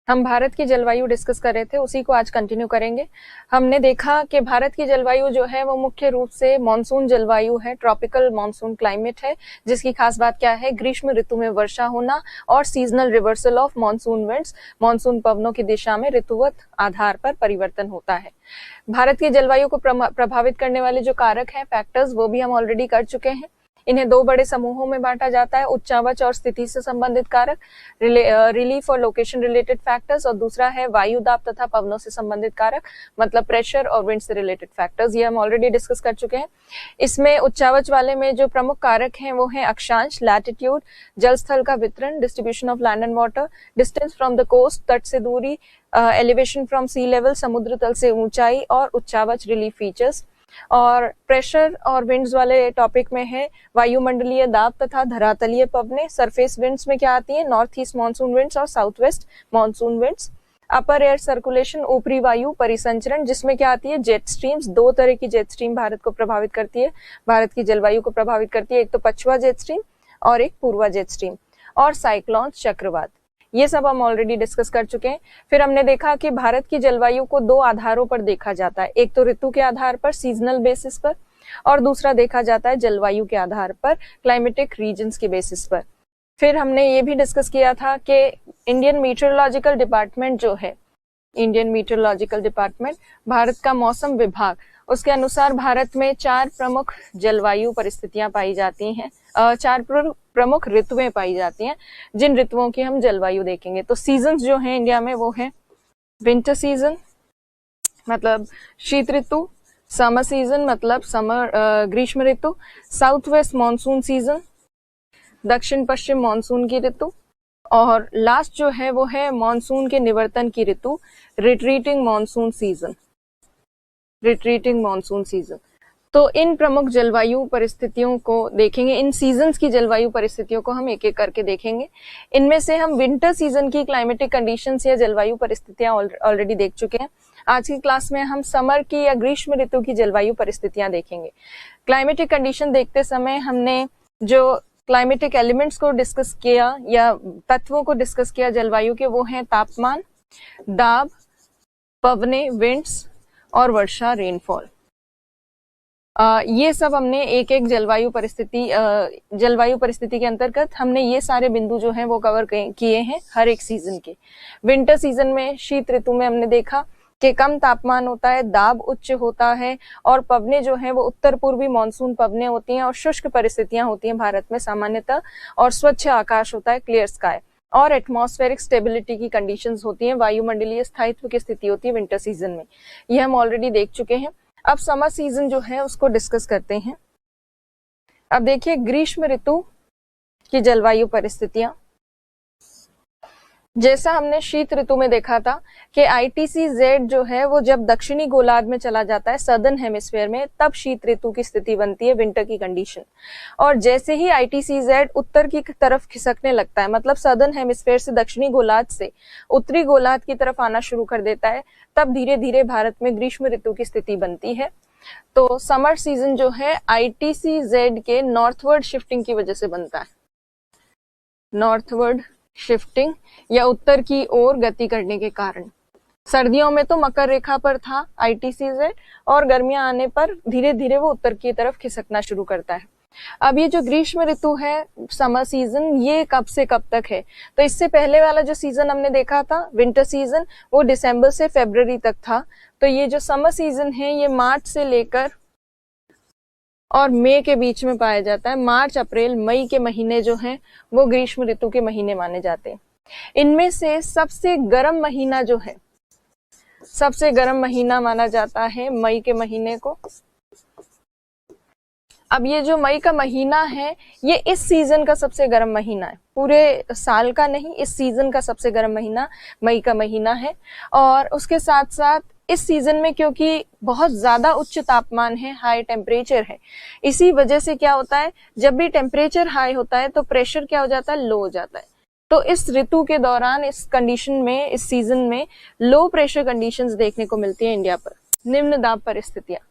हम भारत की जलवायु डिस्कस कर रहे थे, उसी को आज कंटिन्यू करेंगे। हमने देखा कि भारत की जलवायु जो है वो मुख्य रूप से मॉनसून जलवायु है, ट्रॉपिकल मॉनसून क्लाइमेट है, जिसकी खास बात क्या है, ग्रीष्म ऋतु में वर्षा होना और seasonal reversal of monsoon winds, monsoon पवनों की दिशा में ऋतुवत आधार पर परिवर्तन होता है। भारत की जलवायु को प्रभावित करने वाले जो कारक हैं, फैक्टर्स, वो भी हम ऑलरेडी कर चुके हैं। इन्हें दो बड़े समूहों में बांटा जाता है, उच्चावच और स्थिति से संबंधित कारक, रिलीफ और लोकेशन रिलेटेड फैक्टर्स, और दूसरा है वायु दाब तथा पवनों से संबंधित कारक, मतलब प्रेशर और विंड से रिलेटेड फैक्टर्स। ये हम ऑलरेडी डिस्कस कर चुके हैं। इसमें उच्चावच वाले में जो प्रमुख कारक हैं वो हैं अक्षांश, लैटिट्यूड, जल स्थल का वितरण, distribution of land and water, distance from the coast, तट से दूरी, एलिवेशन फ्रॉम सी लेवल, समुद्र तल से ऊंचाई, और उच्चावच रिलीफ फीचर्स। और प्रेशर और विंड्स वाले टॉपिक में है वायुमंडलीय दाब तथा धरातलीय पवनें। सरफेस विंड्स में क्या आती है, नॉर्थ ईस्ट मानसून विंड्स और साउथ वेस्ट मानसून विंड्स। अपर एयर सर्कुलेशन, ऊपरी वायु परिसंचरण, जिसमें क्या आती है, जेट स्ट्रीम्स। दो तरह की जेट स्ट्रीम भारत को प्रभावित करती है, भारत की जलवायु को प्रभावित करती है, एक तो पछुआ जेट स्ट्रीम और एक पूर्वा जेट स्ट्रीम। और साइक्लोन, चक्रवात, ये सब हम ऑलरेडी डिस्कस कर चुके हैं। फिर हमने देखा कि भारत की जलवायु को दो आधारों पर देखा जाता है, एक तो ऋतु के आधार पर, सीजनल बेसिस पर, और दूसरा देखा जाता है जलवायु के आधार पर, क्लाइमेटिक रीजन्स के बेसिस पर। फिर हमने ये भी डिस्कस किया था कि इंडियन मीटरोलॉजिकल डिपार्टमेंट जो है, इंडियन मीटरोलॉजिकल डिपार्टमेंट, भारत का मौसम विभाग, उसके अनुसार भारत में चार प्रमुख जलवायु परिस्थितियां पाई जाती हैं, चार प्रमुख ऋतुएं पाई जाती हैं, जिन ऋतुओं की हम जलवायु देखेंगे। तो सीजन्स जो हैं इंडिया में वो है विंटर सीजन मतलब शीत ऋतु, समर सीजन मतलब ग्रीष्म ऋतु, साउथ वेस्ट मानसून सीजन, दक्षिण पश्चिम मानसून की ऋतु, और लास्ट जो है वो है मानसून के निवर्तन की ऋतु, retreating monsoon season, retreating monsoon season. तो इन प्रमुख जलवायु परिस्थितियों को देखेंगे, इन सीजन्स की जलवायु परिस्थितियों को हम एक एक करके देखेंगे। इनमें से हम विंटर सीजन की क्लाइमेटिक कंडीशंस या जलवायु परिस्थितियां ऑलरेडी देख चुके हैं। आज की क्लास में हम समर की या ग्रीष्म ऋतु की जलवायु परिस्थितियां देखेंगे। क्लाइमेटिक कंडीशन देखते समय हमने जो क्लाइमेटिक एलिमेंट्स को डिस्कस किया या तत्वों को डिस्कस किया जलवायु के, वो हैं तापमान, दाब, पवने, विंड्स और वर्षा, रेनफॉल। ये सब हमने एक एक जलवायु परिस्थिति के अंतर्गत हमने ये सारे बिंदु जो हैं वो कवर किए हैं हर एक सीजन के। विंटर सीजन में, शीत ऋतु में हमने देखा कि कम तापमान होता है, दाब उच्च होता है, और पवने जो हैं वो उत्तर पूर्वी मानसून पवने होती हैं, और शुष्क परिस्थितियां होती हैं भारत में सामान्यतः, और स्वच्छ आकाश होता है, क्लियर स्काई, और एटमॉस्फेरिक स्टेबिलिटी की कंडीशंस होती हैं, वायुमंडलीय स्थायित्व की स्थिति होती है विंटर सीजन में। ये हम ऑलरेडी देख चुके हैं। अब समर सीजन जो है उसको डिस्कस करते हैं। अब देखिए ग्रीष्म ऋतु की जलवायु परिस्थितियां, जैसा हमने शीत ऋतु में देखा था कि ITC-Z जो है वो जब दक्षिणी गोलार्ध में चला जाता है, सदर्न हेमिस्फीयर में, तब शीत ऋतु की स्थिति बनती है, विंटर की कंडीशन। और जैसे ही ITC-Z उत्तर की तरफ खिसकने लगता है, मतलब सदर्न हेमिस्फीयर से दक्षिणी गोलार्ध से उत्तरी गोलार्ध की तरफ आना शुरू कर देता है, तब धीरे धीरे भारत में ग्रीष्म ऋतु की स्थिति बनती है। तो समर सीजन जो है ITC-Z के नॉर्थवर्ड शिफ्टिंग की वजह से बनता है, नॉर्थवर्ड शिफ्टिंग या उत्तर की ओर गति करने के कारण। सर्दियों में तो मकर रेखा पर था ITC-Z, और गर्मियां आने पर धीरे धीरे वो उत्तर की तरफ खिसकना शुरू करता है। अब ये जो ग्रीष्म ऋतु है, समर सीजन, ये कब से कब तक है? तो इससे पहले वाला जो सीजन हमने देखा था विंटर सीजन, वो दिसंबर से फरवरी तक था। तो ये जो समर सीजन है ये मार्च से लेकर और मई के बीच में पाया जाता है। मार्च, अप्रैल, मई के महीने जो हैं वो ग्रीष्म ऋतु के महीने माने जाते हैं। इनमें से सबसे गर्म महीना जो है, सबसे गर्म महीना माना जाता है मई के महीने को। अब ये जो मई का महीना है ये इस सीजन का सबसे गर्म महीना है, पूरे साल का नहीं, इस सीजन का सबसे गर्म महीना मई का महीना है। और उसके साथ साथ इस सीजन में क्योंकि बहुत ज्यादा उच्च तापमान है, हाई टेम्परेचर है, इसी वजह से क्या होता है, जब भी टेम्परेचर हाई होता है तो प्रेशर क्या हो जाता है, लो हो जाता है। तो इस ऋतु के दौरान, इस कंडीशन में, इस सीजन में लो प्रेशर कंडीशंस देखने को मिलती है इंडिया पर, निम्न दाब परिस्थितियां।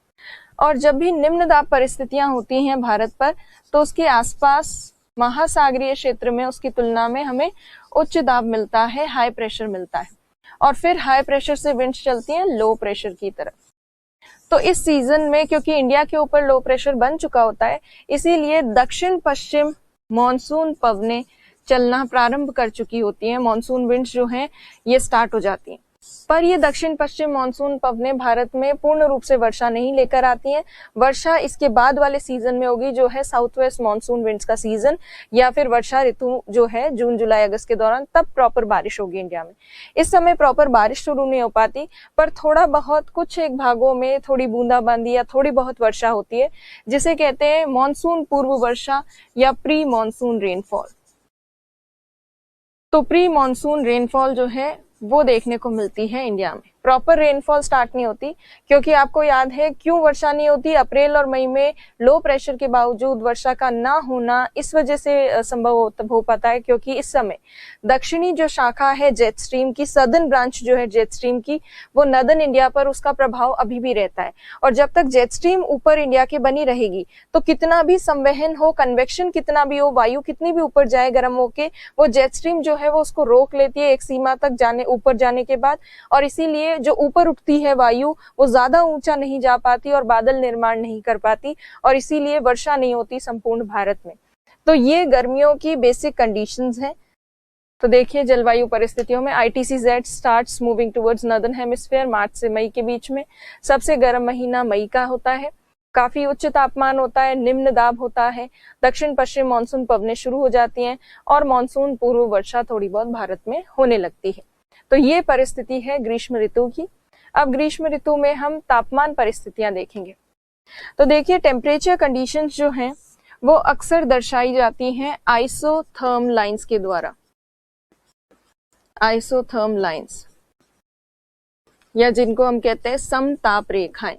और जब भी निम्न दाब परिस्थितियां होती हैं भारत पर, तो उसके आसपास महासागरीय क्षेत्र में उसकी तुलना में हमें उच्च दाब मिलता है, हाई प्रेशर मिलता है। और फिर हाई प्रेशर से विंड्स चलती हैं लो प्रेशर की तरफ। तो इस सीजन में क्योंकि इंडिया के ऊपर लो प्रेशर बन चुका होता है, इसीलिए दक्षिण पश्चिम मॉनसून पवनें चलना प्रारंभ कर चुकी होती हैं। मॉनसून विंड्स जो हैं ये स्टार्ट हो जाती हैं, पर ये दक्षिण पश्चिम मॉनसून पवनें भारत में पूर्ण रूप से वर्षा नहीं लेकर आती हैं। वर्षा इसके बाद वाले सीजन में होगी, जो है साउथ वेस्ट मॉनसून विंड्स का सीजन, या फिर वर्षा ऋतु जो है जून जुलाई अगस्त के दौरान, तब प्रॉपर बारिश होगी इंडिया में। इस समय प्रॉपर बारिश शुरू नहीं हो पाती, पर थोड़ा बहुत कुछ एक भागों में थोड़ी बूंदाबांदी या थोड़ी बहुत वर्षा होती है, जिसे कहते हैं मॉनसून पूर्व वर्षा या प्री मॉनसून रेनफॉल। तो प्री मॉनसून रेनफॉल जो है वो देखने को मिलती है इंडिया में। प्रॉपर रेनफॉल स्टार्ट नहीं होती, क्योंकि आपको याद है क्यों वर्षा नहीं होती। अप्रैल और मई में लो प्रेशर के बावजूद वर्षा का ना होना इस वजह से संभव हो पाता है, क्योंकि इस समय दक्षिणी जो शाखा है जेट स्ट्रीम की, सदर्न ब्रांच जो है जेट स्ट्रीम की, वो नदर्न इंडिया पर उसका प्रभाव अभी भी रहता है। और जब तक जेट स्ट्रीम ऊपर इंडिया के बनी रहेगी, तो कितना भी संवहन हो, कन्वेक्शन कितना भी हो, वायु कितनी भी ऊपर जाए गर्म होके, वो जेट स्ट्रीम जो है वो उसको रोक लेती है एक सीमा तक ऊपर जाने के बाद। और इसीलिए जो ऊपर उठती है वायु वो ज्यादा ऊंचा नहीं जा पाती और बादल निर्माण नहीं कर पाती, और इसीलिए वर्षा नहीं होती संपूर्ण भारत में। तो ये गर्मियों की बेसिक कंडीशंस हैं। तो देखिए जलवायु परिस्थितियों में ITCZ starts moving towards northern hemisphere मार्च से मई के बीच में। सबसे गर्म महीना मई का होता है, काफी उच्च तापमान होता है, निम्न दाब होता है, दक्षिण पश्चिम मानसून पवनें शुरू हो जाती हैं और मानसून पूर्व वर्षा थोड़ी बहुत भारत में होने लगती है। तो ये परिस्थिति है ग्रीष्म ऋतु की। अब ग्रीष्म ऋतु में हम तापमान परिस्थितियां देखेंगे। तो देखिए टेम्परेचर कंडीशंस जो हैं वो अक्सर दर्शाई जाती हैं आइसोथर्म लाइंस के द्वारा। आइसोथर्म लाइंस, या जिनको हम कहते हैं समताप रेखाएं।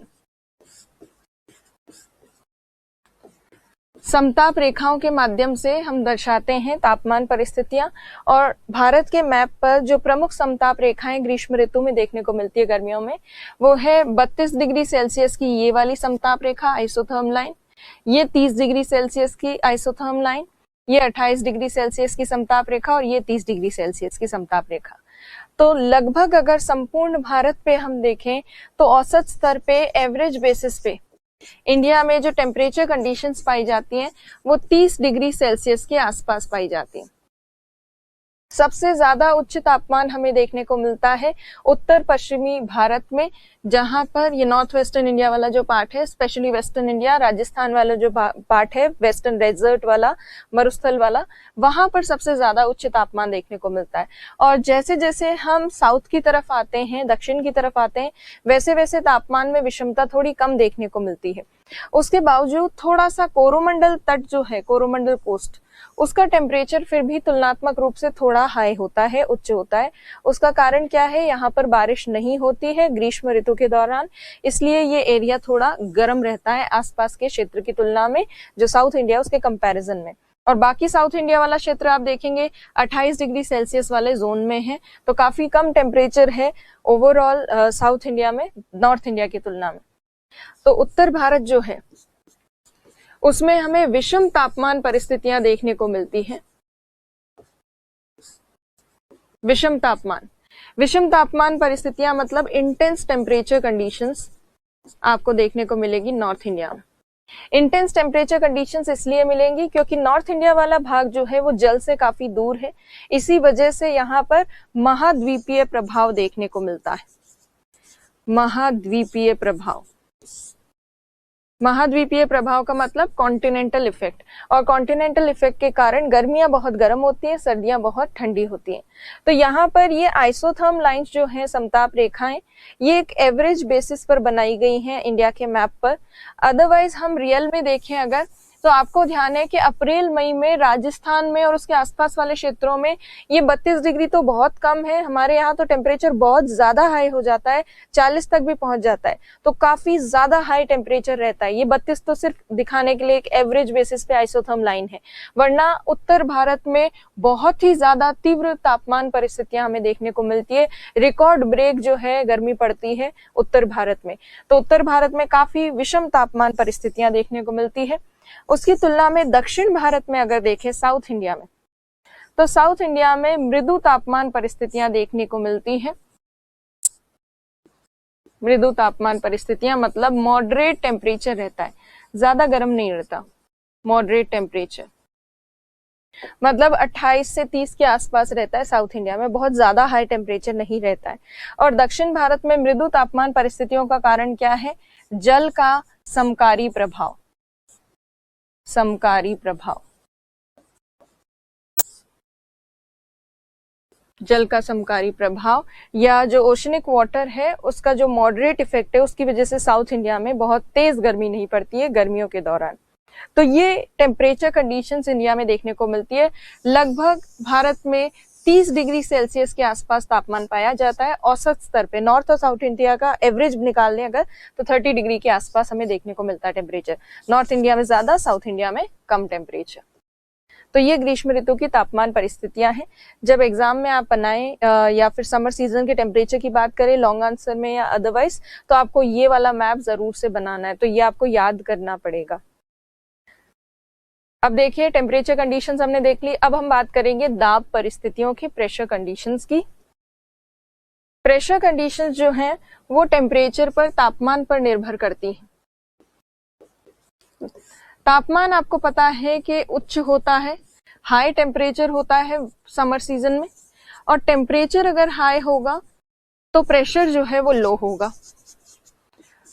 समताप रेखाओं के माध्यम से हम दर्शाते हैं तापमान परिस्थितियां। और भारत के मैप पर जो प्रमुख समताप रेखाएं ग्रीष्म ऋतु में देखने को मिलती है गर्मियों में, वो है 32 डिग्री सेल्सियस की ये वाली समताप रेखा आइसोथर्म लाइन, ये 30 डिग्री सेल्सियस की आइसोथर्म लाइन, ये 28 डिग्री सेल्सियस की समताप रेखा और ये 30 डिग्री सेल्सियस की समताप रेखा। तो लगभग अगर संपूर्ण भारत पे हम देखें तो औसत स्तर पे, एवरेज बेसिस पे इंडिया में जो टेम्परेचर कंडीशंस पाई जाती हैं वो 30 डिग्री सेल्सियस के आसपास पाई जाती हैं। सबसे ज्यादा उच्च तापमान हमें देखने को मिलता है उत्तर पश्चिमी भारत में, जहां पर ये नॉर्थ वेस्टर्न इंडिया वाला जो पार्ट है, स्पेशली वेस्टर्न इंडिया, राजस्थान वाला जो पार्ट है, वेस्टर्न डेजर्ट वाला, मरुस्थल वाला, वहां पर सबसे ज्यादा उच्च तापमान देखने को मिलता है। और जैसे जैसे हम साउथ की तरफ आते हैं, दक्षिण की तरफ आते हैं, वैसे वैसे तापमान में विषमता थोड़ी कम देखने को मिलती है। उसके बावजूद थोड़ा सा कोरोमंडल तट जो है, कोरोमंडल कोस्ट, उसका टेम्परेचर फिर भी तुलनात्मक रूप से थोड़ा हाई होता है, उच्च होता है। उसका कारण क्या है? यहाँ पर बारिश नहीं होती है ग्रीष्म ऋतु के दौरान, इसलिए ये एरिया थोड़ा गर्म रहता है आसपास के क्षेत्र की तुलना में, जो साउथ इंडिया उसके कंपैरिजन में। और बाकी साउथ इंडिया वाला क्षेत्र आप देखेंगे 28 डिग्री सेल्सियस वाले जोन में है, तो काफी कम टेम्परेचर है ओवरऑल साउथ इंडिया में नॉर्थ इंडिया की तुलना में। तो उत्तर भारत जो है उसमें हमें विषम तापमान परिस्थितियां देखने को मिलती हैं। विषम तापमान परिस्थितियां मतलब इंटेंस टेम्परेचर कंडीशंस आपको देखने को मिलेगी नॉर्थ इंडिया में। इंटेंस टेम्परेचर कंडीशंस इसलिए मिलेंगी क्योंकि नॉर्थ इंडिया वाला भाग जो है वो जल से काफी दूर है, इसी वजह से यहाँ पर महाद्वीपीय प्रभाव देखने को मिलता है। महाद्वीपीय प्रभाव का मतलब कॉन्टिनेंटल इफेक्ट, और कॉन्टिनेंटल इफेक्ट के कारण गर्मियां बहुत गर्म होती हैं, सर्दियां बहुत ठंडी होती हैं। तो यहाँ पर ये आइसोथर्म लाइंस जो हैं, समताप रेखाएं, ये एक एवरेज बेसिस पर बनाई गई हैं इंडिया के मैप पर। अदरवाइज हम रियल में देखें अगर, तो आपको ध्यान है कि अप्रैल मई में राजस्थान में और उसके आसपास वाले क्षेत्रों में ये 32 डिग्री तो बहुत कम है। हमारे यहाँ तो टेम्परेचर बहुत ज्यादा हाई हो जाता है, 40 तक भी पहुंच जाता है, तो काफी ज्यादा हाई टेम्परेचर रहता है। ये 32 तो सिर्फ दिखाने के लिए एक एवरेज बेसिस पे आइसोथर्म लाइन है, वरना उत्तर भारत में बहुत ही ज्यादा तीव्र तापमान परिस्थितियां हमें देखने को मिलती है। रिकॉर्ड ब्रेक जो है गर्मी पड़ती है उत्तर भारत में, तो उत्तर भारत में काफी विषम तापमान परिस्थितियां देखने को मिलती है। उसकी तुलना में दक्षिण भारत में अगर देखें, साउथ इंडिया में, तो साउथ इंडिया में मृदु तापमान परिस्थितियां देखने को मिलती हैं। मृदु तापमान परिस्थितियां मतलब मॉडरेट टेम्परेचर रहता है, ज्यादा गर्म नहीं रहता, मॉडरेट टेम्परेचर मतलब 28 से 30 के आसपास रहता है साउथ इंडिया में, बहुत ज्यादा हाई टेम्परेचर नहीं रहता है। और दक्षिण भारत में मृदु तापमान परिस्थितियों का कारण क्या है? जल का समकारी प्रभाव, समकारी प्रभाव, जल का समकारी प्रभाव या जो ओशनिक वाटर है उसका जो मॉडरेट इफेक्ट है, उसकी वजह से साउथ इंडिया में बहुत तेज गर्मी नहीं पड़ती है गर्मियों के दौरान। तो ये टेम्परेचर कंडीशंस इंडिया में देखने को मिलती है। लगभग भारत में 30 डिग्री सेल्सियस के आसपास तापमान पाया जाता है औसत स्तर पे। नॉर्थ और साउथ इंडिया का एवरेज निकाल लें अगर तो 30 डिग्री के आसपास हमें देखने को मिलता है टेम्परेचर। नॉर्थ इंडिया में ज्यादा, साउथ इंडिया में कम टेम्परेचर। तो ये ग्रीष्म ऋतु की तापमान परिस्थितियां हैं। जब एग्जाम में आप बनाएं या फिर समर सीजन के टेम्परेचर की बात करें लॉन्ग आंसर में या अदरवाइज, तो आपको ये वाला मैप जरूर से बनाना है, तो ये आपको याद करना पड़ेगा। अब देखिए टेम्परेचर कंडीशंस हमने देख ली, अब हम बात करेंगे दाब परिस्थितियों की, प्रेशर कंडीशंस की। प्रेशर कंडीशंस जो हैं वो टेम्परेचर पर, तापमान पर निर्भर करती हैं। तापमान आपको पता है कि उच्च होता है, हाई टेम्परेचर होता है समर सीजन में, और टेम्परेचर अगर हाई होगा तो प्रेशर जो है वो लो होगा।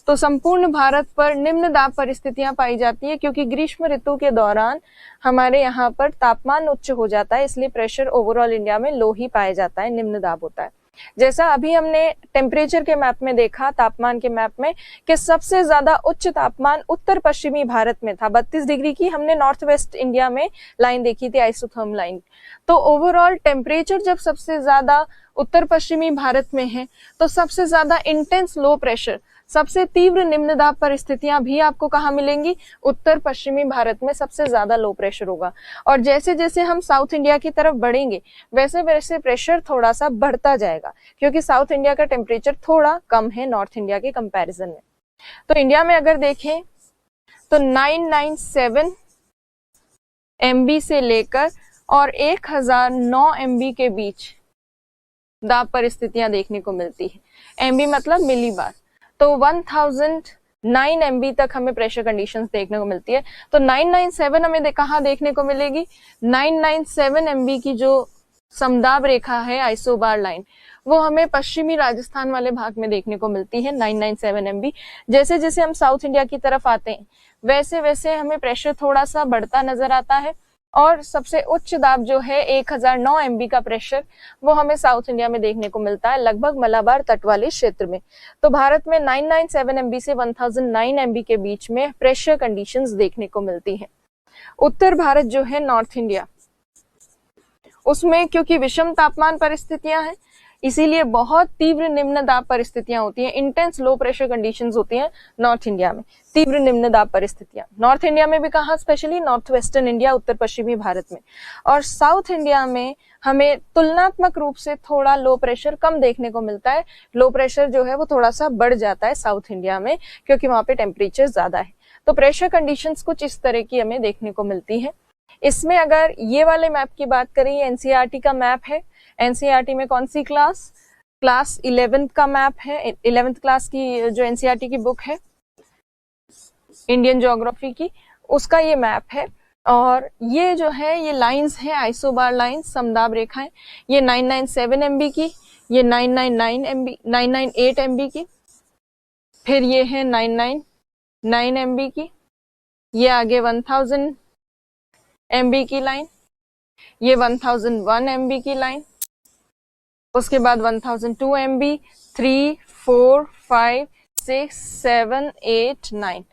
तो संपूर्ण भारत पर निम्न दाब परिस्थितियां पाई जाती है क्योंकि ग्रीष्म ऋतु के दौरान हमारे यहाँ पर तापमान उच्च हो जाता है, इसलिए प्रेशर ओवरऑल इंडिया में लो ही पाया जाता है, निम्न दाब होता है। जैसा अभी हमने टेम्परेचर के मैप में देखा, तापमान के मैप में, कि सबसे ज्यादा उच्च तापमान उत्तर पश्चिमी भारत में था, 32 डिग्री की हमने नॉर्थ वेस्ट इंडिया में लाइन देखी थी, आइसोथर्म लाइन। तो ओवरऑल टेम्परेचर जब सबसे ज्यादा उत्तर पश्चिमी भारत में है तो सबसे ज्यादा इंटेंस लो प्रेशर, सबसे तीव्र निम्न दाब परिस्थितियां भी आपको कहाँ मिलेंगी? उत्तर पश्चिमी भारत में सबसे ज्यादा लो प्रेशर होगा। और जैसे जैसे हम साउथ इंडिया की तरफ बढ़ेंगे वैसे वैसे प्रेशर थोड़ा सा बढ़ता जाएगा क्योंकि साउथ इंडिया का टेम्परेचर थोड़ा कम है नॉर्थ इंडिया के कंपैरिजन में। तो इंडिया में अगर देखें तो 997 MB से लेकर और 1009 MB के बीच दाब परिस्थितियां देखने को मिलती है। MB मतलब मिली बार, तो 1009 MB तक हमें प्रेशर कंडीशंस देखने को मिलती है। तो 997 हमें कहाँ देखने को मिलेगी? 997 MB की जो समदाब रेखा है, आइसोबार लाइन, वो हमें पश्चिमी राजस्थान वाले भाग में देखने को मिलती है 997 MB। जैसे जैसे हम साउथ इंडिया की तरफ आते हैं वैसे वैसे हमें प्रेशर थोड़ा सा बढ़ता नजर आता है और सबसे उच्च दाब जो है 1009 MB का प्रेशर वो हमें साउथ इंडिया में देखने को मिलता है, लगभग मलाबार तट वाले क्षेत्र में। तो भारत में 997 MB से 1009 MB के बीच में प्रेशर कंडीशंस देखने को मिलती हैं। उत्तर भारत जो है नॉर्थ इंडिया, उसमें क्योंकि विषम तापमान परिस्थितियां हैं इसीलिए बहुत तीव्र निम्न दाब परिस्थितियां होती हैं, इंटेंस लो प्रेशर कंडीशंस होती हैं नॉर्थ इंडिया में, तीव्र निम्न दाब परिस्थितियां। नॉर्थ इंडिया में भी कहा, स्पेशली नॉर्थ वेस्टर्न इंडिया, उत्तर पश्चिमी भारत में। और साउथ इंडिया में हमें तुलनात्मक रूप से थोड़ा लो प्रेशर कम देखने को मिलता है, लो प्रेशर जो है वो थोड़ा सा बढ़ जाता है साउथ इंडिया में क्योंकि वहां पे टेम्परेचर ज्यादा है। तो प्रेशर कंडीशंस कुछ इस तरह की हमें देखने को मिलती है। इसमें अगर ये वाले मैप की बात करें, ये एनसीईआरटी का मैप है। एनसीईआरटी में कौन सी क्लास? क्लास 11th का मैप है, 11th क्लास की जो एनसीईआरटी की बुक है इंडियन ज्योग्राफी की, उसका ये मैप है। और ये जो है ये लाइंस है, आइसोबार लाइंस, समदाब रेखाएं, ये 997 MB की, ये 999 MB, 998 MB की, फिर ये है 999 MB की, ये आगे 1000 MB की लाइन, ये 1001 MB की लाइन, उसके बाद 1002 MB, 3, 4, 5, 6, 7, 8, 9।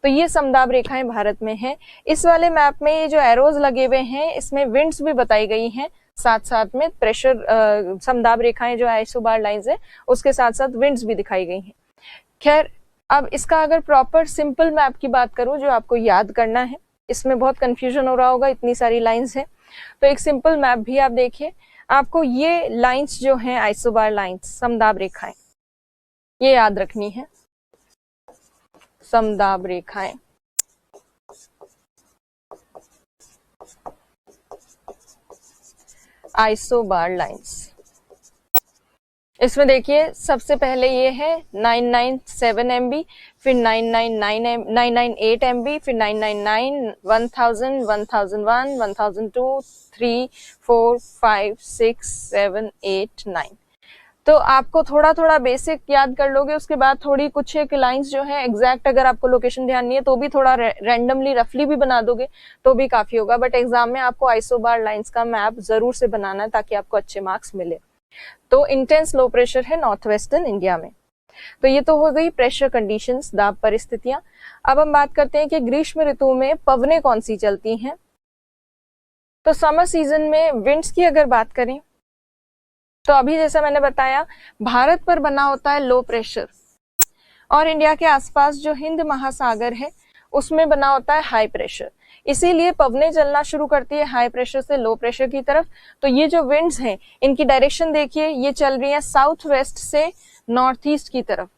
तो ये समदाब रेखाएं भारत में है। इस वाले मैप में ये जो एरोज लगे हुए हैं इसमें विंड्स भी बताई गई हैं, साथ साथ में प्रेशर समदाब रेखाएं जो आइसोबार लाइंस है उसके साथ साथ विंड्स भी दिखाई गई हैं। खैर, अब इसका अगर प्रॉपर सिंपल मैप की बात करूं जो आपको याद करना है, इसमें बहुत कंफ्यूजन हो रहा होगा, इतनी सारी लाइंस है, तो एक सिंपल मैप भी आप देखिए। आपको ये लाइंस जो हैं आइसोबार लाइंस, समदाब रेखाएं, ये याद रखनी है, समदाब रेखाएं। आइसोबार लाइंस, इसमें देखिए सबसे पहले ये है 997 MB, फिर 998 MB, फिर 999, 1000, 1001, 1002, 3, 4, 5, 6, 7, 8, 9। तो आपको थोड़ा थोड़ा बेसिक याद कर लोगे, उसके बाद थोड़ी कुछ एक लाइंस जो है एग्जैक्ट, अगर आपको लोकेशन ध्यान नहीं है तो भी थोड़ा रैंडमली रफली भी बना दोगे तो भी काफी होगा। बट एग्जाम में आपको आइसोबार लाइंस का मैप जरूर से बनाना है ताकि आपको अच्छे मार्क्स मिले। तो इंटेंस लो प्रेशर है नॉर्थ वेस्टर्न इंडिया में। तो ये तो हो गई प्रेशर कंडीशंस, दाब परिस्थितियां। अब हम बात करते हैं कि ग्रीष्म ऋतु में पवनें कौन सी चलती हैं। तो समर सीजन में विंड्स की अगर बात करें तो अभी जैसा मैंने बताया भारत पर बना होता है लो प्रेशर, और इंडिया के आसपास जो हिंद महासागर है उसमें बना होता है हाई प्रेशर। इसीलिए पवनें चलना शुरू करती है हाई प्रेशर से लो प्रेशर की तरफ। तो ये जो विंड्स हैं इनकी डायरेक्शन देखिए, ये चल रही है साउथ वेस्ट से नॉर्थ ईस्ट की तरफ।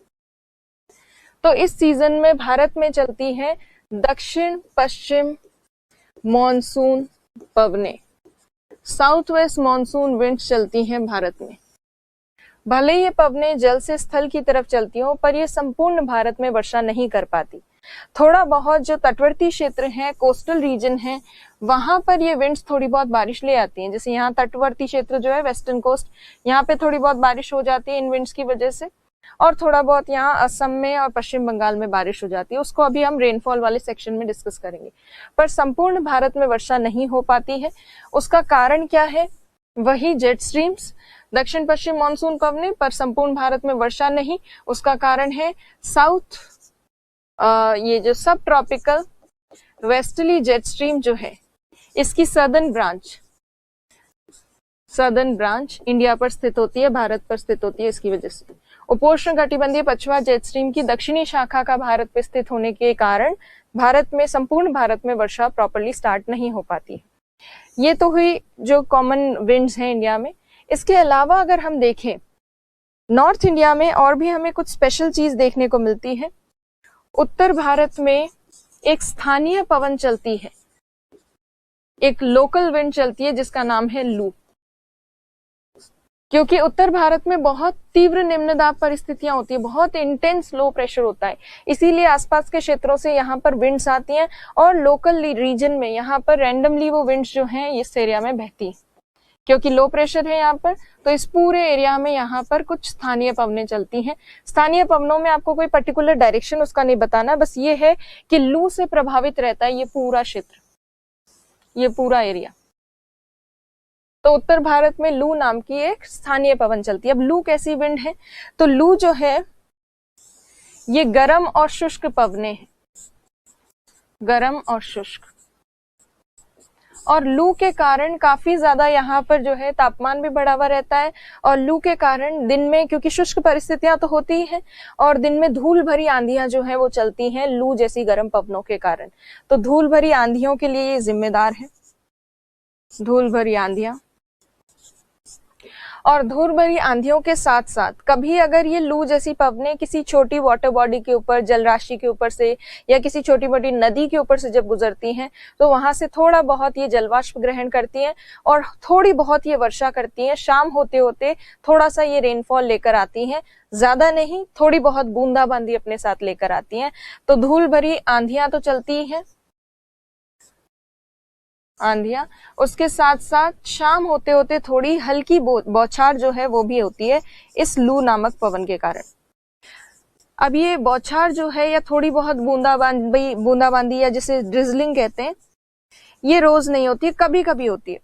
तो इस सीजन में भारत में चलती है दक्षिण पश्चिम मॉनसून पवनें, साउथ वेस्ट मॉनसून विंड्स चलती हैं भारत में। भले ये पवनें जल से स्थल की तरफ चलती हो पर ये संपूर्ण भारत में वर्षा नहीं कर पाती। थोड़ा बहुत जो तटवर्ती क्षेत्र हैं, कोस्टल रीजन है, वहां पर ये विंड्स थोड़ी बहुत बारिश ले आती हैं। जैसे यहाँ तटवर्ती क्षेत्र जो है वेस्टर्न कोस्ट, यहाँ पे थोड़ी बहुत बारिश हो जाती है इन विंड्स की वजह से, और थोड़ा बहुत यहाँ असम में और पश्चिम बंगाल में बारिश हो जाती है। उसको अभी हम रेनफॉल वाले सेक्शन में डिस्कस करेंगे। पर संपूर्ण भारत में वर्षा नहीं हो पाती है। उसका कारण क्या है? वही जेट स्ट्रीम्स, दक्षिण पश्चिम मानसून पवनें, पर संपूर्ण भारत में वर्षा नहीं। उसका कारण है साउथ ये जो सब ट्रॉपिकल वेस्टर्ली जेट स्ट्रीम जो है, इसकी सदर्न ब्रांच इंडिया पर स्थित होती है, भारत पर स्थित होती है। इसकी वजह से उपोष्ण कटिबंधीय पछुआ जेट स्ट्रीम की दक्षिणी शाखा का भारत पर स्थित होने के कारण भारत में, संपूर्ण भारत में वर्षा प्रॉपरली स्टार्ट नहीं हो पाती। ये तो हुई जो कॉमन विंड्स हैं इंडिया में। इसके अलावा अगर हम देखें नॉर्थ इंडिया में और भी हमें कुछ स्पेशल चीज देखने को मिलती है। उत्तर भारत में एक स्थानीय पवन चलती है, एक लोकल विंड चलती है जिसका नाम है लू। क्योंकि उत्तर भारत में बहुत तीव्र निम्न दाब परिस्थितियां होती है, बहुत इंटेंस लो प्रेशर होता है, इसीलिए आसपास के क्षेत्रों से यहाँ पर विंड्स आती हैं और लोकल रीजन में यहाँ पर रैंडमली वो विंड्स जो हैं इस एरिया में बहती है। क्योंकि लो प्रेशर है यहाँ पर, तो इस पूरे एरिया में यहाँ पर कुछ स्थानीय पवनें चलती हैं। स्थानीय पवनों में आपको कोई पर्टिकुलर डायरेक्शन उसका नहीं बताना, बस ये है कि लू से प्रभावित रहता है ये पूरा क्षेत्र, ये पूरा एरिया। तो उत्तर भारत में लू नाम की एक स्थानीय पवन चलती है। अब लू कैसी विंड है? तो लू जो है ये गर्म और शुष्क पवनें हैं, गर्म और शुष्क। और लू के कारण काफी ज्यादा यहाँ पर जो है तापमान भी बढ़ा हुआ रहता है, और लू के कारण दिन में, क्योंकि शुष्क परिस्थितियां तो होती हैं, और दिन में धूल भरी आंधियां जो है वो चलती हैं लू जैसी गर्म पवनों के कारण। तो धूल भरी आंधियों के लिए ये जिम्मेदार है, धूल भरी आंधियां। और धूल भरी आंधियों के साथ साथ कभी अगर ये लू जैसी पवनें किसी छोटी वाटर बॉडी के ऊपर, जलराशि के ऊपर से, या किसी छोटी मोटी नदी के ऊपर से जब गुजरती हैं तो वहां से थोड़ा बहुत ये जलवाष्प ग्रहण करती हैं और थोड़ी बहुत ये वर्षा करती हैं। शाम होते होते थोड़ा सा ये रेनफॉल लेकर आती हैं, ज्यादा नहीं, थोड़ी बहुत बूंदाबांदी अपने साथ लेकर आती हैं। तो धूल भरी आंधियां तो चलती हैं, आंधियां, उसके साथ साथ शाम होते होते थोड़ी हल्की बौछार जो है वो भी होती है इस लू नामक पवन के कारण। अब ये बौछार जो है या थोड़ी बहुत बूंदाबांदी या जिसे ड्रिजलिंग कहते हैं, ये रोज नहीं होती, कभी कभी होती है।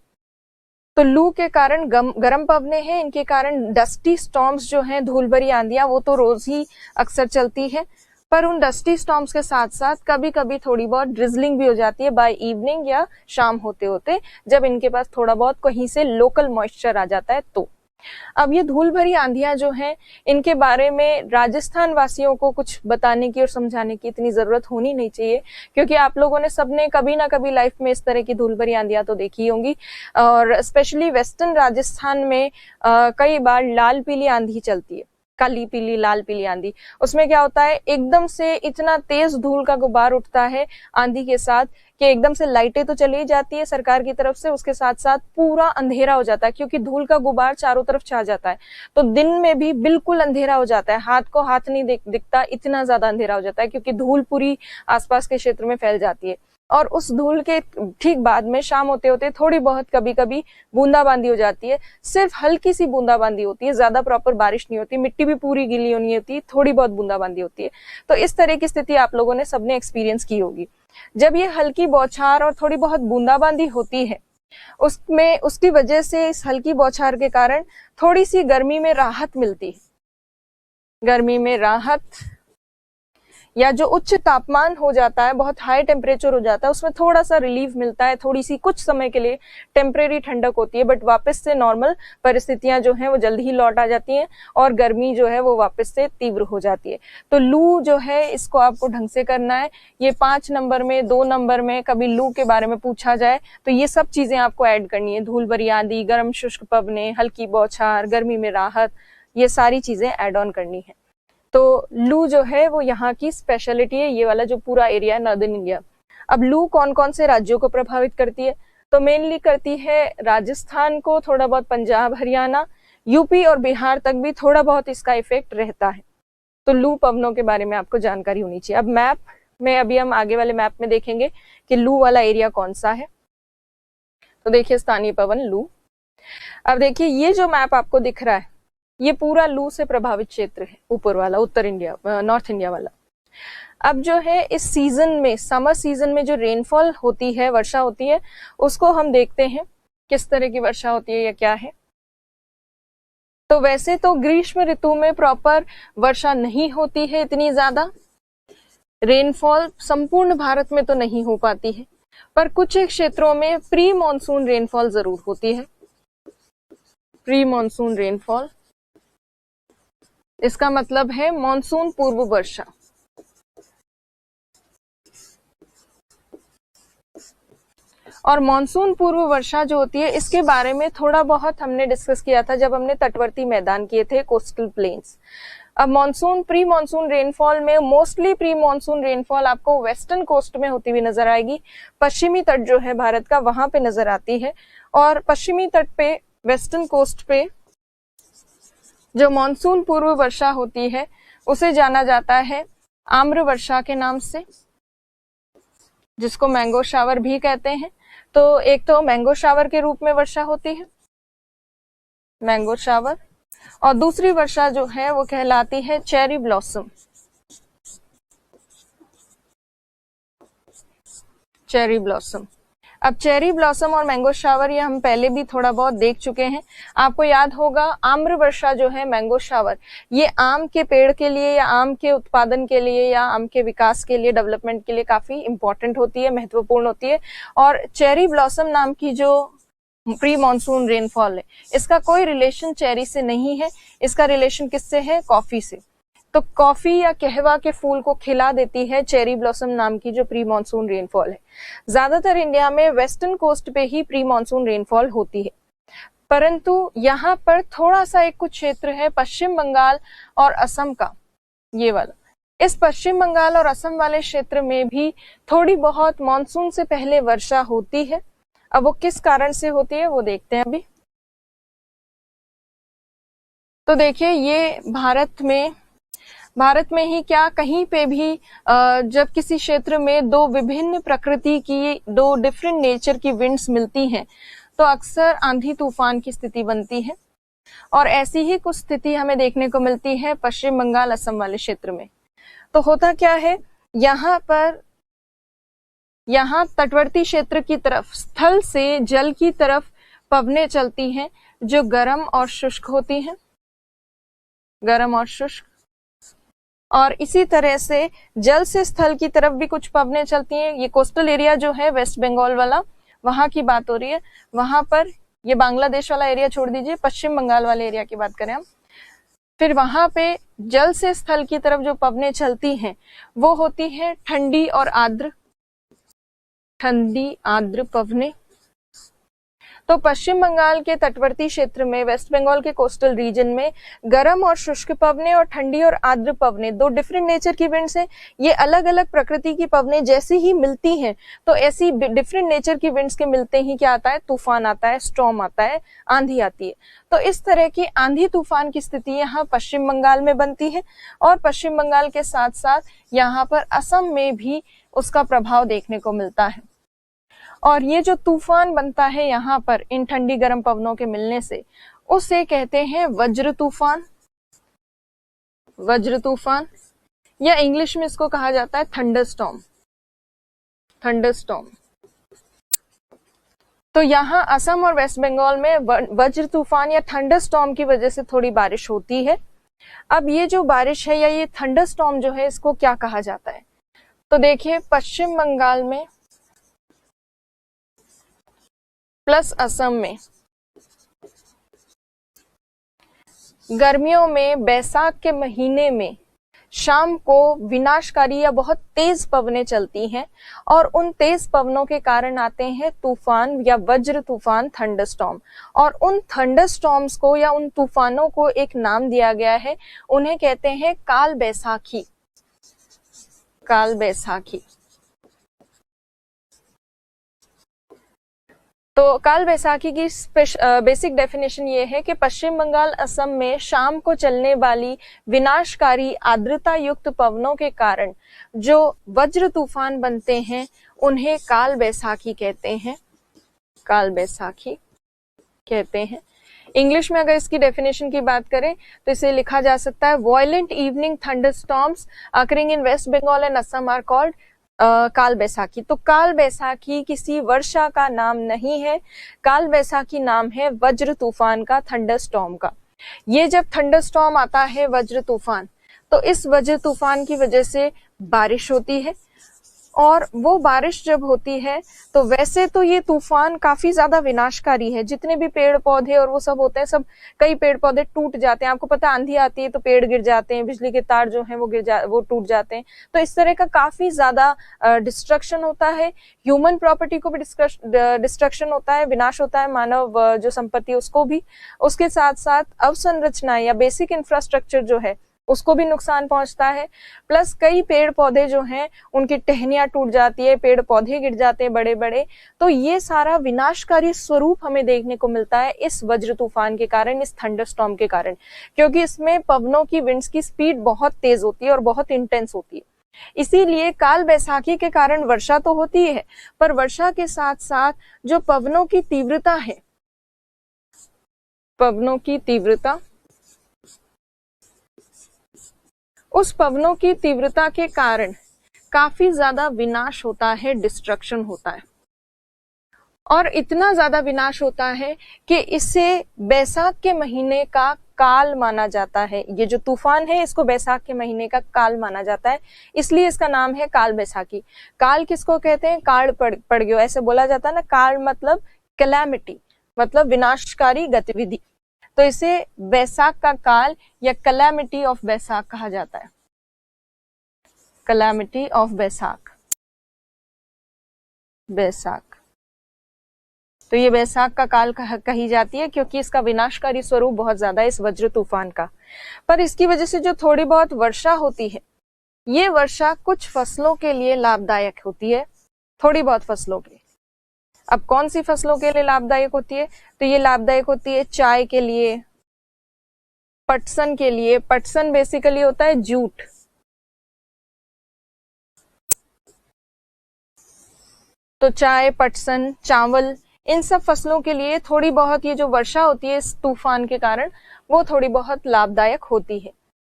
तो लू के कारण गर्म पवनें हैं, इनके कारण डस्टी स्टॉर्म्स जो हैं, धूल भरी आंधियां, वो तो रोज ही अक्सर चलती है। पर उन डस्टी स्टॉर्म्स के साथ साथ कभी कभी थोड़ी बहुत ड्रिजलिंग भी हो जाती है बाय इवनिंग या शाम होते होते, जब इनके पास थोड़ा बहुत कहीं से लोकल मॉइस्चर आ जाता है तो। अब ये धूल भरी आंधियां जो हैं, इनके बारे में राजस्थान वासियों को कुछ बताने की और समझाने की इतनी जरूरत होनी नहीं चाहिए, क्योंकि आप लोगों ने सबने कभी ना कभी लाइफ में इस तरह की धूल भरी आंधियां तो देखी होंगी। और स्पेशली वेस्टर्न राजस्थान में कई बार लाल पीली आंधी चलती है, काली पीली लाल पीली आंधी। उसमें क्या होता है, एकदम से इतना तेज धूल का गुबार उठता है आंधी के साथ कि एकदम से लाइटें तो चली जाती है सरकार की तरफ से, उसके साथ साथ पूरा अंधेरा हो जाता है क्योंकि धूल का गुबार चारों तरफ छा जाता है। तो दिन में भी बिल्कुल अंधेरा हो जाता है, हाथ को हाथ नहीं दिखता, इतना ज्यादा अंधेरा हो जाता है क्योंकि धूल पूरी आसपास के क्षेत्र में फैल जाती है। और उस धूल के ठीक बाद में शाम होते होते थोड़ी बहुत कभी कभी बूंदाबांदी हो जाती है, सिर्फ हल्की सी बूंदाबांदी होती है, ज्यादा प्रॉपर बारिश नहीं होती, मिट्टी भी पूरी गीली नहीं होती, थोड़ी बहुत बूंदाबांदी होती है। तो इस तरह की स्थिति आप लोगों ने सबने एक्सपीरियंस की होगी। जब ये हल्की बौछार और थोड़ी बहुत बूंदाबांदी होती है, उसमें उसकी वजह से इस हल्की बौछार के कारण थोड़ी सी गर्मी में राहत मिलती है। गर्मी में राहत या जो उच्च तापमान हो जाता है, बहुत हाई टेम्परेचर हो जाता है, उसमें थोड़ा सा रिलीफ मिलता है, थोड़ी सी कुछ समय के लिए टेम्परेरी ठंडक होती है, बट वापस से नॉर्मल परिस्थितियां जो हैं वो जल्दी ही लौट आ जाती हैं और गर्मी जो है वो वापस से तीव्र हो जाती है। तो लू जो है इसको आपको ढंग से करना है। ये 5 नंबर में 2 नंबर में कभी लू के बारे में पूछा जाए तो ये सब चीजें आपको ऐड करनी है, धूल भरी आंधी, गर्म शुष्क पवने, हल्की बौछार, गर्मी में राहत, ये सारी चीजें ऐड ऑन करनी है। तो लू जो है वो यहाँ की स्पेशलिटी है, ये वाला जो पूरा एरिया है नॉर्दर्न इंडिया। अब लू कौन कौन से राज्यों को प्रभावित करती है? तो मेनली करती है राजस्थान को, थोड़ा बहुत पंजाब हरियाणा, यूपी और बिहार तक भी थोड़ा बहुत इसका इफेक्ट रहता है। तो लू पवनों के बारे में आपको जानकारी होनी चाहिए। अब मैप में, अभी हम आगे वाले मैप में देखेंगे कि लू वाला एरिया कौन सा है। तो देखिए स्थानीय पवन लू। अब देखिए ये जो मैप आपको दिख रहा है ये पूरा लू से प्रभावित क्षेत्र है, ऊपर वाला उत्तर इंडिया, नॉर्थ इंडिया वाला। अब जो है इस सीजन में, समर सीजन में जो रेनफॉल होती है, वर्षा होती है, उसको हम देखते हैं किस तरह की वर्षा होती है या क्या है। तो वैसे तो ग्रीष्म ऋतु में प्रॉपर वर्षा नहीं होती है इतनी ज्यादा, रेनफॉल संपूर्ण भारत में तो नहीं हो पाती है, पर कुछ एक क्षेत्रों में प्री मॉनसून रेनफॉल जरूर होती है। प्री मॉनसून रेनफॉल, इसका मतलब है मॉनसून पूर्व वर्षा। और मॉनसून पूर्व वर्षा जो होती है इसके बारे में थोड़ा बहुत हमने डिस्कस किया था जब हमने तटवर्ती मैदान किए थे, कोस्टल प्लेन्स। अब मॉनसून, प्री मॉनसून रेनफॉल में मोस्टली प्री मॉनसून रेनफॉल आपको वेस्टर्न कोस्ट में होती हुई नजर आएगी, पश्चिमी तट जो है भारत का वहां पे नजर आती है। और पश्चिमी तट पे, वेस्टर्न कोस्ट पे जो मॉनसून पूर्व वर्षा होती है उसे जाना जाता है आम्र वर्षा के नाम से, जिसको मैंगो शावर भी कहते हैं। तो एक तो मैंगो शावर के रूप में वर्षा होती है, मैंगो शावर, और दूसरी वर्षा जो है वो कहलाती है चेरी ब्लॉसम। Cherry blossom. अब चेरी ब्लॉसम और मैंगो शावर ये हम पहले भी थोड़ा बहुत देख चुके हैं। आपको याद होगा आम्र वर्षा जो है, मैंगो शावर, ये आम के पेड़ के लिए या आम के उत्पादन के लिए या आम के विकास के लिए, डेवलपमेंट के लिए काफी इंपॉर्टेंट होती है, महत्वपूर्ण होती है। और चेरी ब्लॉसम नाम की जो प्री मॉनसून रेनफॉल है इसका कोई रिलेशन चेरी से नहीं है, इसका रिलेशन किससे है? कॉफी से। तो कॉफी या कहवा के फूल को खिला देती है चेरी ब्लॉसम नाम की जो प्री मॉनसून रेनफॉल है। ज्यादातर इंडिया में वेस्टर्न कोस्ट पे ही प्री मॉनसून रेनफॉल होती है, परंतु यहाँ पर थोड़ा सा एक कुछ क्षेत्र है पश्चिम बंगाल और असम का, ये वाला। इस पश्चिम बंगाल और असम वाले क्षेत्र में भी थोड़ी बहुत मॉनसून से पहले वर्षा होती है। अब वो किस कारण से होती है वो देखते हैं अभी। तो देखिए ये भारत में ही क्या, कहीं पे भी जब किसी क्षेत्र में दो विभिन्न प्रकृति की, दो डिफरेंट नेचर की विंड्स मिलती हैं तो अक्सर आंधी तूफान की स्थिति बनती है। और ऐसी ही कुछ स्थिति हमें देखने को मिलती है पश्चिम बंगाल असम वाले क्षेत्र में। तो होता क्या है, यहाँ तटवर्ती क्षेत्र की तरफ, स्थल से जल की तरफ पवनें चलती हैं जो गर्म और शुष्क होती हैं, गर्म और शुष्क। और इसी तरह से जल से स्थल की तरफ भी कुछ पवनें चलती हैं। ये कोस्टल एरिया जो है वेस्ट बंगाल वाला, वहां की बात हो रही है। वहां पर, ये बांग्लादेश वाला एरिया छोड़ दीजिए, पश्चिम बंगाल वाले एरिया की बात करें हम, फिर वहां पे जल से स्थल की तरफ जो पवनें चलती हैं वो होती है ठंडी और आर्द्र, ठंडी आर्द्र पवनें। तो पश्चिम बंगाल के तटवर्ती क्षेत्र में, वेस्ट बंगाल के कोस्टल रीजन में गर्म और शुष्क पवने और ठंडी और आर्द्र पवने, दो डिफरेंट नेचर की विंड्स हैं। ये अलग अलग प्रकृति की पवने जैसी ही मिलती हैं, तो ऐसी डिफरेंट नेचर की विंड्स के मिलते ही क्या आता है, तूफान आता है, स्टॉर्म आता है, आंधी आती है। तो इस तरह की आंधी तूफान की स्थिति यहाँ पश्चिम बंगाल में बनती है, और पश्चिम बंगाल के साथ साथ यहाँ पर असम में भी उसका प्रभाव देखने को मिलता है। और ये जो तूफान बनता है यहाँ पर इन ठंडी गर्म पवनों के मिलने से, उसे कहते हैं वज्र तूफान। वज्र तूफान, या इंग्लिश में इसको कहा जाता है थंडरस्टॉर्म। थंडरस्टॉर्म। तो यहाँ असम और वेस्ट बंगाल में वज्र तूफान या थंडरस्टॉर्म की वजह से थोड़ी बारिश होती है। अब ये जो बारिश है या ये थंडरस्टॉर्म जो है, इसको क्या कहा जाता है? तो देखिए, पश्चिम बंगाल में प्लस असम में गर्मियों में बैसाख के महीने में शाम को विनाशकारी या बहुत तेज पवनें चलती हैं, और उन तेज पवनों के कारण आते हैं तूफान या वज्र तूफान, थंडरस्टॉर्म। और उन थंडरस्टॉर्म्स को या उन तूफानों को एक नाम दिया गया है, उन्हें कहते हैं काल बैसाखी। काल बैसाखी। तो काल बैसाखी की बेसिक डेफिनेशन ये है कि पश्चिम बंगाल, असम में शाम को चलने वाली विनाशकारी आर्द्रता युक्त पवनों के कारण जो वज्र तूफान बनते हैं, उन्हें काल बैसाखी कहते हैं। काल बैसाखी कहते हैं। इंग्लिश में अगर इसकी डेफिनेशन की बात करें तो इसे लिखा जा सकता है, violent evening thunderstorms occurring in West Bengal and Assam are called Kal Baisakhi. तो काल बैसाखी किसी वर्षा का नाम नहीं है, काल बैसाखी नाम है वज्र तूफान का, थंडरस्टॉर्म का। ये जब थंडरस्टॉर्म आता है, वज्र तूफान, तो इस वज्र तूफान की वजह से बारिश होती है, और वो बारिश जब होती है तो वैसे तो ये तूफान काफी ज्यादा विनाशकारी है। जितने भी पेड़ पौधे और वो सब होते हैं, सब कई पेड़ पौधे टूट जाते हैं। आपको पता है, आंधी आती है तो पेड़ गिर जाते हैं, बिजली के तार जो हैं वो टूट जाते हैं। तो इस तरह का काफी ज्यादा डिस्ट्रक्शन होता है। ह्यूमन प्रॉपर्टी को भी डिस्ट्रक्शन होता है, विनाश होता है, मानव जो संपत्ति उसको भी। उसके साथ साथ अवसंरचना या बेसिक इंफ्रास्ट्रक्चर जो है उसको भी नुकसान पहुंचता है। प्लस कई पेड़ पौधे जो हैं उनकी टहनियां टूट जाती है, पेड़ पौधे गिर जाते हैं बड़े बड़े। तो ये सारा विनाशकारी स्वरूप हमें देखने को मिलता है इस वज्र तूफान के कारण, इस थंडरस्टॉर्म के कारण, क्योंकि इसमें पवनों की, विंड्स की स्पीड बहुत तेज होती है और बहुत इंटेंस होती है। इसीलिए काल बैसाखी के कारण वर्षा तो होती है, पर वर्षा के साथ साथ जो पवनों की तीव्रता है, पवनों की तीव्रता, उस पवनों की तीव्रता के कारण काफी ज्यादा विनाश होता है, डिस्ट्रक्शन होता है। और इतना ज्यादा विनाश होता है कि इसे बैसाख के महीने का काल माना जाता है। ये जो तूफान है, इसको बैसाख के महीने का काल माना जाता है, इसलिए इसका नाम है काल बैसाखी। काल किसको कहते हैं? काल पड़ गयो, ऐसे बोला जाता है ना। काल मतलब कैलामिटी, मतलब विनाशकारी गतिविधि। तो इसे बैसाख का काल या कैलामिटी ऑफ बैसाख कहा जाता है। कैलामिटी ऑफ बैसाख, बैसाख। तो ये बैसाख का काल कही जाती है, क्योंकि इसका विनाशकारी स्वरूप बहुत ज्यादा है इस वज्र तूफान का। पर इसकी वजह से जो थोड़ी बहुत वर्षा होती है, ये वर्षा कुछ फसलों के लिए लाभदायक होती है, थोड़ी बहुत फसलों के लिए। अब कौन सी फसलों के लिए लाभदायक होती है? तो ये लाभदायक होती है चाय के लिए, पटसन के लिए। पटसन बेसिकली होता है जूट। तो चाय, पटसन, चावल, इन सब फसलों के लिए थोड़ी बहुत ये जो वर्षा होती है इस तूफान के कारण, वो थोड़ी बहुत लाभदायक होती है।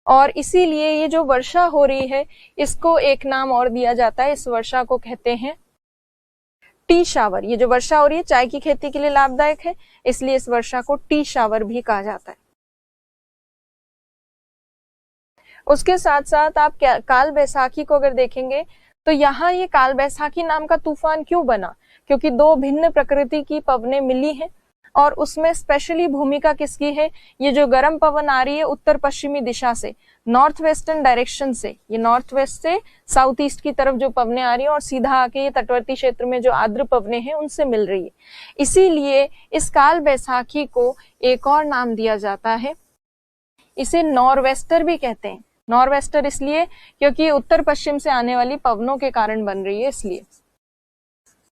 और इसीलिए ये जो वर्षा हो रही है, इसको एक नाम और दिया जाता है, इस वर्षा को कहते हैं टी शावर। ये जो वर्षा हो रही है चाय की खेती के लिए लाभदायक है, इसलिए इस वर्षा को टी शावर भी कहा जाता है। उसके साथ साथ आप काल बैसाखी को अगर देखेंगे तो यहाँ ये काल बैसाखी नाम का तूफान क्यों बना? क्योंकि दो भिन्न प्रकृति की पवनें मिली हैं। और उसमें स्पेशली भूमिका किसकी है, ये जो गर्म पवन आ रही है उत्तर पश्चिमी दिशा से, नॉर्थ वेस्टर्न डायरेक्शन से, ये नॉर्थ वेस्ट से साउथ ईस्ट की तरफ जो पवनें आ रही है और सीधा आके ये तटवर्ती क्षेत्र में जो आर्द्र पवनें हैं उनसे मिल रही है। इसीलिए इस काल बैसाखी को एक और नाम दिया जाता है, इसे नॉरवेस्टर भी कहते हैं। नॉरवेस्टर इसलिए क्योंकि उत्तर पश्चिम से आने वाली पवनों के कारण बन रही है, इसलिए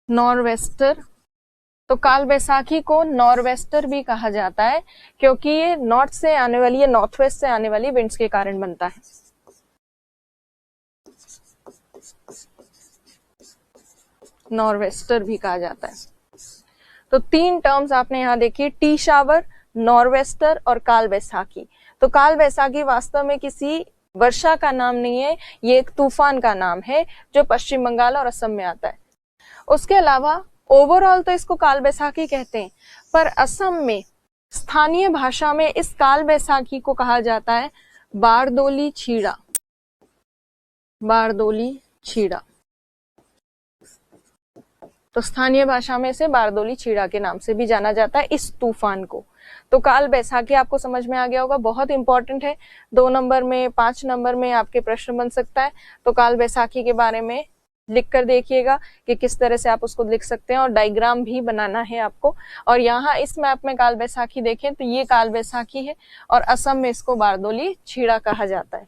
नॉरवेस्टर। तो काल बैसाखी को नॉरवेस्टर भी कहा जाता है क्योंकि ये नॉर्थ से आने वाली, ये नॉर्थ वेस्ट से आने वाली विंड्स के कारण बनता है। नॉरवेस्टर भी कहा जाता है। तो 3 टर्म्स आपने यहां देखी, टी शावर, नॉरवेस्टर और काल बैसाखी। तो काल बैसाखी वास्तव में किसी वर्षा का नाम नहीं है, ये एक तूफान का नाम है जो पश्चिम बंगाल और असम में आता है। उसके अलावा ओवरऑल तो इसको काल बैसाखी कहते हैं, पर असम में स्थानीय भाषा में इस काल बैसाखी को कहा जाता है बारदोली छीड़ा। बारदोली छीड़ा, तो स्थानीय भाषा में इसे बारदोली छीड़ा के नाम से भी जाना जाता है इस तूफान को। तो काल बैसाखी आपको समझ में आ गया होगा, बहुत इंपॉर्टेंट है। 2 नंबर में, 5 नंबर में आपके प्रश्न बन सकता है। तो काल बैसाखी के बारे में लिख कर देखिएगा कि किस तरह से आप उसको लिख सकते हैं, और डायग्राम भी बनाना है आपको। और यहाँ इस मैप में काल बैसाखी देखें तो ये काल बैसाखी है और असम में इसको बारदोली छीड़ा कहा जाता है।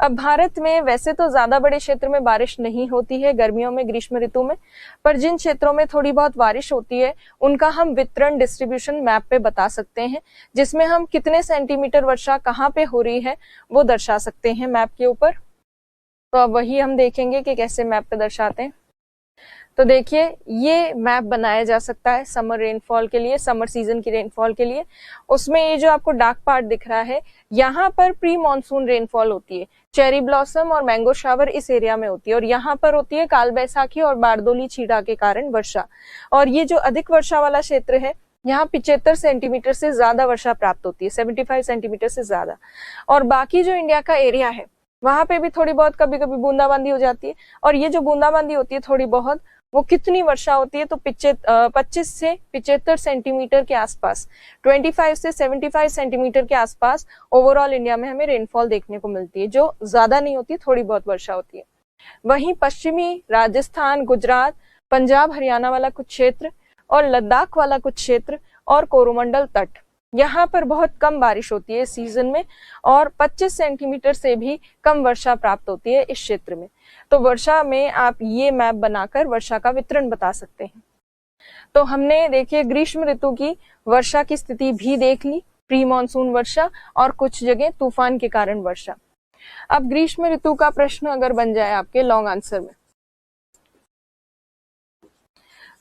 अब भारत में वैसे तो ज्यादा बड़े क्षेत्र में बारिश नहीं होती है गर्मियों में, ग्रीष्म ऋतु में, पर जिन क्षेत्रों में थोड़ी बहुत बारिश होती है उनका हम वितरण डिस्ट्रीब्यूशन मैप पे बता सकते हैं, जिसमें हम कितने सेंटीमीटर वर्षा कहाँ पे हो रही है वो दर्शा सकते हैं मैप के ऊपर। तो अब वही हम देखेंगे कि कैसे मैप पे दर्शाते हैं। तो देखिए, ये मैप बनाया जा सकता है समर रेनफॉल के लिए, समर सीजन की रेनफॉल के लिए। उसमें ये जो आपको डार्क पार्ट दिख रहा है, यहाँ पर प्री मॉनसून रेनफॉल होती है, चेरी ब्लॉसम और मैंगो शावर इस एरिया में होती है, और यहाँ पर होती है काल बैसाखी और बारदोली छीड़ा के कारण वर्षा। और ये जो अधिक वर्षा वाला क्षेत्र है, यहाँ 75 सेंटीमीटर से ज्यादा वर्षा प्राप्त होती है, 75 सेंटीमीटर से ज्यादा। और बाकी जो इंडिया का एरिया है वहां पे भी थोड़ी बहुत कभी कभी बूंदाबांदी हो जाती है, और ये जो बूंदाबांदी होती है थोड़ी बहुत, वो कितनी वर्षा होती है, तो 25 से 75 सेंटीमीटर के आसपास, 25 से 75 सेंटीमीटर के आसपास ओवरऑल इंडिया में हमें रेनफॉल देखने को मिलती है, जो ज्यादा नहीं होती, थोड़ी बहुत वर्षा होती है। वहीं पश्चिमी राजस्थान, गुजरात, पंजाब, हरियाणा वाला कुछ क्षेत्र और लद्दाख वाला कुछ क्षेत्र और कोरोमंडल तट, यहाँ पर बहुत कम बारिश होती है सीजन में, और 25 सेंटीमीटर से भी कम वर्षा प्राप्त होती है इस क्षेत्र में। तो वर्षा में आप ये मैप बनाकर वर्षा का वितरण बता सकते हैं। तो हमने देखिए ग्रीष्म ऋतु की वर्षा की स्थिति भी देख ली, प्री मॉनसून वर्षा और कुछ जगह तूफान के कारण वर्षा। अब ग्रीष्म ऋतु का प्रश्न अगर बन जाए आपके लॉन्ग आंसर में,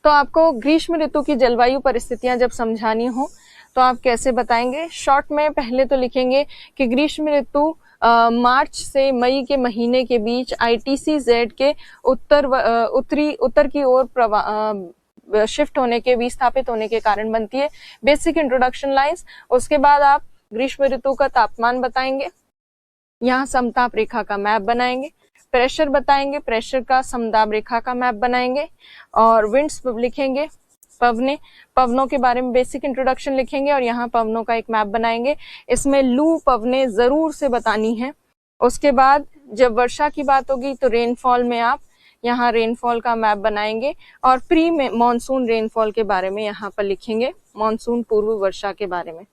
तो आपको ग्रीष्म ऋतु की जलवायु परिस्थितियां जब समझानी हो तो आप कैसे बताएंगे। शॉर्ट में पहले तो लिखेंगे कि ग्रीष्म ऋतु मार्च से मई के महीने के बीच ITC-Z के उत्तर की ओर शिफ्ट होने के, विस्थापित होने के कारण बनती है। Basic introduction lines. उसके बाद आप ग्रीष्म ऋतु का तापमान बताएंगे, यहाँ समताप रेखा का मैप बनाएंगे, प्रेशर बताएंगे, प्रेशर का समताप रेखा का मैप बनाएंगे, और विंड्स लिखेंगे, पवनों के बारे में बेसिक इंट्रोडक्शन लिखेंगे, और यहाँ पवनों का एक मैप बनाएंगे। इसमें लू पवनें जरूर से बतानी है। उसके बाद जब वर्षा की बात होगी तो रेनफॉल में आप यहाँ रेनफॉल का मैप बनाएंगे, और प्री मॉनसून रेनफॉल के बारे में यहाँ पर लिखेंगे, मॉनसून पूर्व वर्षा के बारे में।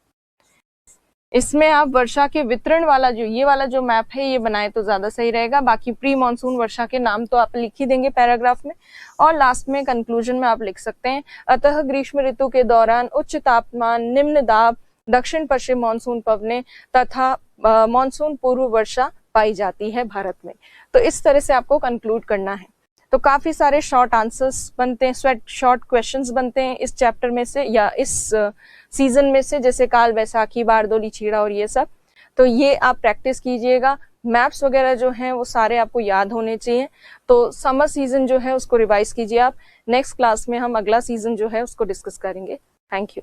इसमें आप वर्षा के वितरण वाला जो ये वाला जो मैप है ये बनाए तो ज्यादा सही रहेगा। बाकी प्री मॉनसून वर्षा के नाम तो आप लिख ही देंगे पैराग्राफ में, और लास्ट में कंक्लूजन में आप लिख सकते हैं, अतः ग्रीष्म ऋतु के दौरान उच्च तापमान, निम्न दाब, दक्षिण पश्चिम मॉनसून पवनें तथा मॉनसून पूर्व वर्षा पाई जाती है भारत में। तो इस तरह से आपको कंक्लूड करना है। तो काफी सारे शॉर्ट आंसर्स बनते हैं, शॉर्ट क्वेश्चंस बनते हैं इस चैप्टर में से या इस सीजन में से, जैसे काल बैसाखी, बारदोली छीड़ा और ये सब। तो ये आप प्रैक्टिस कीजिएगा। मैप्स वगैरह जो हैं वो सारे आपको याद होने चाहिए। तो समर सीजन जो है उसको रिवाइज कीजिए आप। नेक्स्ट क्लास में हम अगला सीजन जो है उसको डिस्कस करेंगे। Thank you.